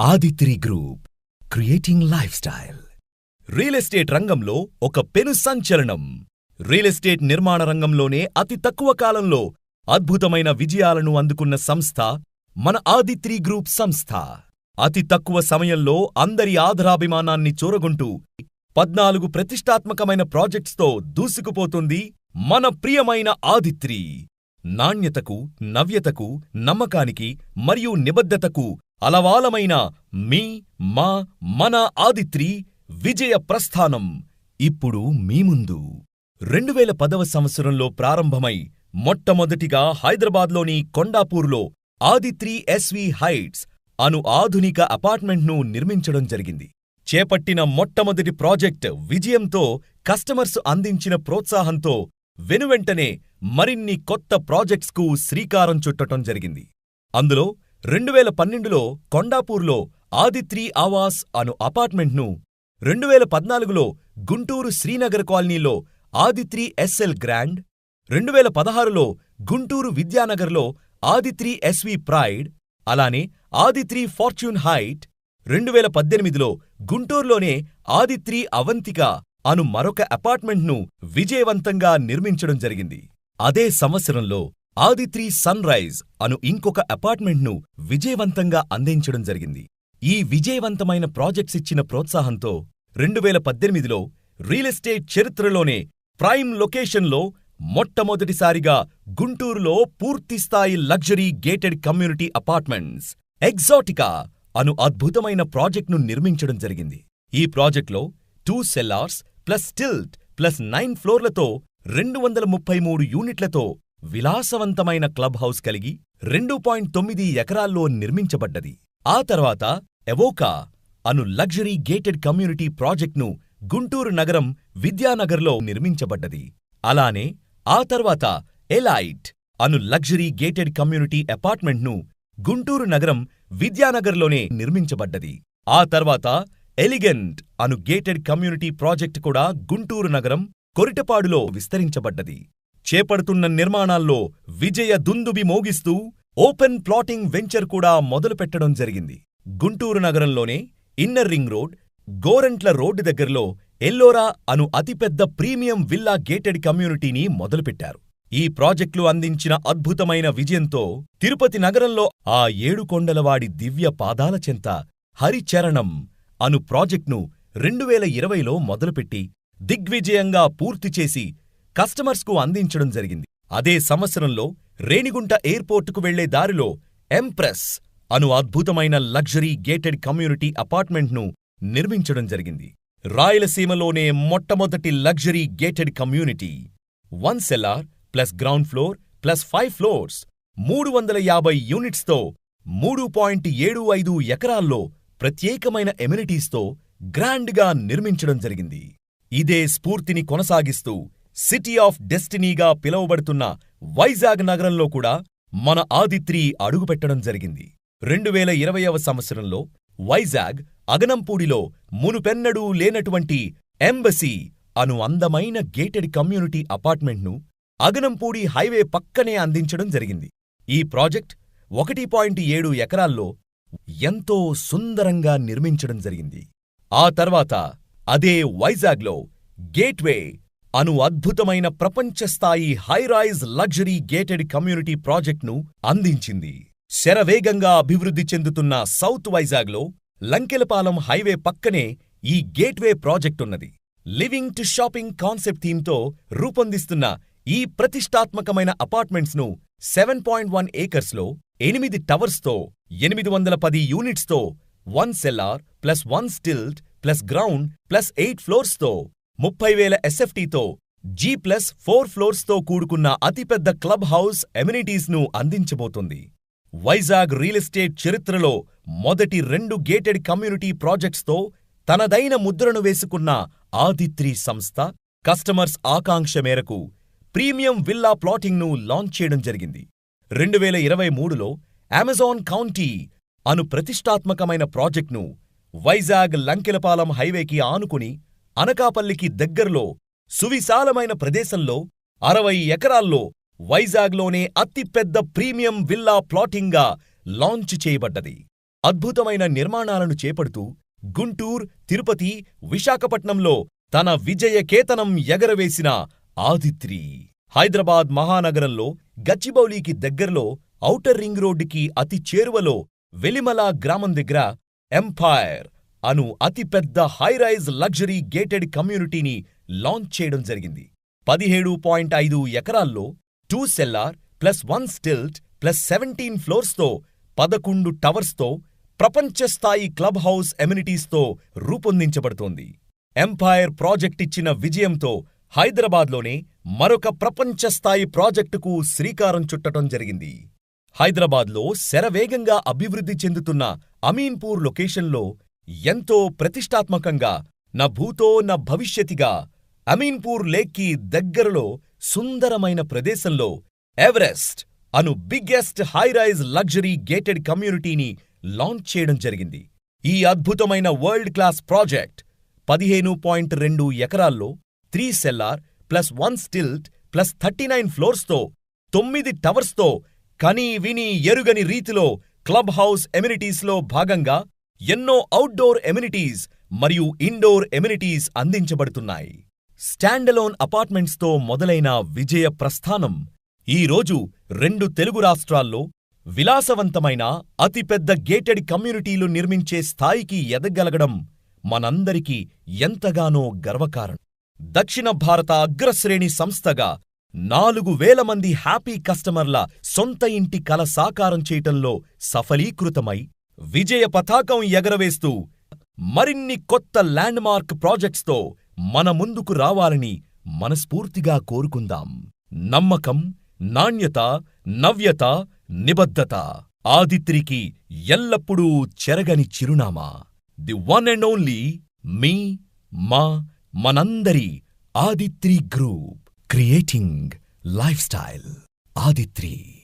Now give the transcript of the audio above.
Aditri group creating life style. Real estate రంగంలో ఒక పెను సంచలనం. రియల్ ఎస్టేట్ నిర్మాణ రంగంలోనే అతి తక్కువ కాలంలో అద్భుతమైన విజయాలను అందుకున్న సంస్థ మన ఆదిత్రి గ్రూప్ సంస్థ. అతి తక్కువ సమయంలో అందరి ఆదరాభిమానాన్ని చూరగొంటూ 14 ప్రతిష్టాత్మకమైన ప్రాజెక్ట్స్తో దూసుకుపోతుంది మన ప్రియమైన ఆదిత్రి. నాణ్యతకు, నవ్యతకు, నమ్మకానికి మరియు నిబద్ధతకు అలవాలమైన మన ఆదిత్రి విజయ ప్రస్థానం ఇప్పుడు మీ ముందు. 2010వ సంవత్సరంలో ప్రారంభమై మొట్టమొదటిగా హైదరాబాద్లోని కొండాపూర్లో ఆదిత్రి ఎస్వీ హైట్స్ అను ఆధునిక అపార్ట్మెంట్ను నిర్మించడం జరిగింది. చేపట్టిన మొట్టమొదటి ప్రాజెక్ట్ విజయంతో కస్టమర్స్ అందించిన ప్రోత్సాహంతో వెనువెంటనే మరిన్ని కొత్త ప్రాజెక్ట్స్కు శ్రీకారం చుట్టటం జరిగింది. అందులో 2012లో కొండాపూర్లో ఆదిత్రి ఆవాస్ అను అపార్ట్మెంట్ను, 2014లో గుంటూరు శ్రీనగర్ కాలనీలో ఆదిత్రి ఎస్ఎల్ గ్రాండ్, 2016లో గుంటూరు విద్యానగర్లో ఆదిత్రి ఎస్వీ ప్రైడ్, అలానే ఆదిత్రి ఫార్చ్యూన్ హైట్, 2018లో గుంటూరులోనే ఆదిత్రి అవంతిక అను మరొక అపార్ట్మెంట్ను విజయవంతంగా నిర్మించడం జరిగింది. అదే సంవత్సరంలో ఆదిత్రి సన్ రైజ్ అను ఇంకొక అపార్ట్మెంట్ను విజయవంతంగా అందించడం జరిగింది. ఈ విజయవంతమైన ప్రాజెక్ట్స్ ఇచ్చిన ప్రోత్సాహంతో 2018లో రియల్ ఎస్టేట్ చరిత్రలోనే ప్రైమ్ లొకేషన్లో మొట్టమొదటిసారిగా గుంటూరులో పూర్తిస్థాయి లగ్జరీ గేటెడ్ కమ్యూనిటీ అపార్ట్మెంట్స్ ఎగ్జాటికా అను అద్భుతమైన ప్రాజెక్ట్ను నిర్మించడం జరిగింది. ఈ ప్రాజెక్ట్లో 2 సెల్లార్స్ ప్లస్ స్టిల్ట్ ప్లస్ 9 ఫ్లోర్లతో 233 యూనిట్లతో విలాసవంతమైన క్లబ్ హౌస్ కలిగి 2.9 ఎకరాల్లో నిర్మించబడ్డది. ఆ తర్వాత ఎవోకా అను లగ్జరీ గేటెడ్ కమ్యూనిటీ ప్రాజెక్ట్ను గుంటూరు నగరం విద్యానగర్లో నిర్మించబడ్డది. అలానే ఆ తర్వాత ఎలైట్ అను లగ్జరీ గేటెడ్ కమ్యూనిటీ అపార్ట్మెంట్ను గుంటూరు నగరం విద్యానగర్లోనే నిర్మించబడ్డది. ఆ తర్వాత ఎలిగెంట్ అను గేటెడ్ కమ్యూనిటీ ప్రాజెక్ట్ కూడా గుంటూరు నగరం కొరిటపాడులో విస్తరించబడ్డది. చేపడుతున్న నిర్మాణాల్లో విజయ దుందుబి మోగిస్తూ ఓపెన్ ప్లాటింగ్ వెంచర్ కూడా మొదలుపెట్టడం జరిగింది. గుంటూరు నగరంలోనే inner ring road, Gorantla road దగ్గరలో ఎల్లోరా అను అతిపెద్ద ప్రీమియం విల్లా గేటెడ్ కమ్యూనిటీని మొదలుపెట్టారు. ఈ ప్రాజెక్టులు అందించిన అద్భుతమైన విజయంతో తిరుపతి నగరంలో ఆ 7 కొండలవాడి దివ్య పాదాల చెంత హరిచరణం అను ప్రాజెక్ట్ను 2020లో మొదలుపెట్టి దిగ్విజయంగా పూర్తిచేసి కస్టమర్స్కు అందించడం జరిగింది. అదే సంవత్సరంలో రేణిగుంట ఎయిర్పోర్టుకు వెళ్లే దారిలో ఎంప్రెస్ అను అద్భుతమైన లగ్జరీ గేటెడ్ కమ్యూనిటీ అపార్ట్మెంట్ను నిర్మించడం జరిగింది. రాయలసీమలోనే మొట్టమొదటి luxury gated community 1 cellar plus ground floor plus 5 floors 350 యూనిట్స్తో 3.75 ఎకరాల్లో ప్రత్యేకమైన ఎమ్యూనిటీస్తో గ్రాండ్గా నిర్మించడం జరిగింది. ఇదే స్ఫూర్తిని కొనసాగిస్తూ సిటీ ఆఫ్ డెస్టినీగా పిలువబడుతున్న వైజాగ్ నగరంలో కూడా మన ఆదిత్రి అడుగుపెట్టడం జరిగింది. 2020వ సంవత్సరంలో వైజాగ్ అగనంపూడిలో మునుపెన్నడూ లేనటువంటి ఎంబసీ అను అందమైన గేటెడ్ కమ్యూనిటీ అపార్ట్మెంట్ను అగనంపూడి హైవే పక్కనే అందించడం జరిగింది. ఈ ప్రాజెక్ట్ 1.7 ఎకరాల్లో ఎంతో సుందరంగా నిర్మించడం జరిగింది. ఆ తర్వాత అదే వైజాగ్లో గేట్వే అను అద్భుతమైన ప్రపంచస్థాయి హైరైజ్ లగ్జరీ గేటెడ్ కమ్యూనిటీ ప్రాజెక్ట్ను అందించింది. శరవేగంగా అభివృద్ధి చెందుతున్న సౌత్ వైజాగ్లో లంకెలపాలెం హైవే పక్కనే ఈ గేట్వే ప్రాజెక్టున్నది. లివింగ్ టు షాపింగ్ కాన్సెప్ట్ థీమ్తో రూపొందిస్తున్న ఈ ప్రతిష్టాత్మకమైన అపార్ట్మెంట్స్ను 7.1 ఏకర్స్లో 8 టవర్స్తో 810 యూనిట్స్తో 1 cellar plus 1 stilt plus ground plus 8 ఫ్లోర్స్తో 30,000 ఎస్ఎఫ్టీతో G+4 ఫ్లోర్స్తో కూడుకున్న అతిపెద్ద క్లబ్ హౌస్ ఎమ్యూనిటీస్ను అందించబోతుంది. వైజాగ్ రియల్ ఎస్టేట్ చరిత్రలో మొదటి 2 గేటెడ్ కమ్యూనిటీ ప్రాజెక్ట్స్తో తనదైన ముద్రను వేసుకున్న ఆదిత్రి సంస్థ కస్టమర్స్ ఆకాంక్ష మేరకు ప్రీమియం విల్లా ప్లాటింగ్ను లాంచ్ చేయడం జరిగింది. 2023లో అమెజాన్ కౌంటీ అను ప్రతిష్టాత్మకమైన ప్రాజెక్ట్ను వైజాగ్ లంకెలపాలెం హైవేకి ఆనుకుని అనకాపల్లికి దగ్గరలో సువిశాలమైన ప్రదేశంలో 60 ఎకరాల్లో వైజాగ్లోనే అతిపెద్ద ప్రీమియం విల్లా ప్లాటింగ్గా లాంచ్ చేయబడ్డది. అద్భుతమైన నిర్మాణాలను చేపడుతూ గుంటూర్, తిరుపతి, విశాఖపట్నంలో తన విజయకేతనం ఎగరవేసిన ఆదిత్రి. హైదరాబాద్ మహానగరంలో గచ్చిబౌలికి దగ్గరలో ఔటర్ రింగ్ రోడ్డుకి అతి చేరువలో వెలిమల గ్రామం దగ్గర ఎంపైర్ అను అతిపెద్ద హైరైజ్ లగ్జరీ గేటెడ్ కమ్యూనిటీని లాంచ్ చేయడం జరిగింది. 17.5 ఎకరాల్లో 2 సెల్లార్ +1 స్టిల్ట్ +17 ఫ్లోర్స్తో 11 టవర్స్తో ప్రపంచస్థాయి క్లబ్ హౌస్ ఎమ్యూనిటీస్తో రూపొందించబడుతోంది. ఎంపైర్ ప్రాజెక్టిచ్చిన విజయంతో హైదరాబాద్లోనే మరొక ప్రపంచస్థాయి ప్రాజెక్టుకు శ్రీకారం చుట్టడం జరిగింది. హైదరాబాద్లో శరవేగంగా అభివృద్ధి చెందుతున్న అమీన్పూర్ లొకేషన్లో ఎంతో ప్రతిష్టాత్మకంగా న భూతో న భవిష్యతిగా అమీన్పూర్ లేక్కి దగ్గరలో సుందరమైన ప్రదేశంలో ఎవరెస్ట్ అను బిగ్గెస్ట్ హైరైజ్ లగ్జరీ గేటెడ్ కమ్యూనిటీని లాంచ్ చేయడం జరిగింది. ఈ అద్భుతమైన వరల్డ్ క్లాస్ ప్రాజెక్ట్ 15.2 ఎకరాల్లో 3 సెల్లార్ +1 స్టిల్ట్ +39 ఫ్లోర్స్తో 9 టవర్స్తో కనీ విని ఎరుగని రీతిలో క్లబ్ హౌస్ ఎమ్యూనిటీస్లో భాగంగా ఎన్నో అవుట్డోర్ ఎమ్యూనిటీస్ మరియు ఇండోర్ ఎమ్యూనిటీస్ అందించబడుతున్నాయి. స్టాండలోన్ అపార్ట్మెంట్స్తో మొదలైన విజయ ప్రస్థానం ఈరోజు 2 తెలుగు రాష్ట్రాల్లో విలాసవంతమైన అతిపెద్ద గేటెడ్ కమ్యూనిటీలు నిర్మించే స్థాయికి ఎదగలగడం మనందరికీ ఎంతగానో గర్వకారణం. దక్షిణ భారత అగ్రశ్రేణి సంస్థగా 4,000 మంది హ్యాపీ కస్టమర్ల సొంత ఇంటి కల సాకారం చేయటంలో సఫలీకృతమై విజయ పతాకం ఎగరవేస్తూ మరిన్ని కొత్త ల్యాండ్మార్క్ ప్రాజెక్ట్స్తో మన ముందుకు రావాలని మనస్ఫూర్తిగా కోరుకుందాం. నమ్మకం, నాణ్యత, నవ్యత, నిబద్ధత ఆదిత్రికి ఎల్లప్పుడూ చెరగని చిరునామా. ది వన్ అండ్ ఓన్లీ మీ, మా, మనందరి Aditri group. Creating life style Aditri.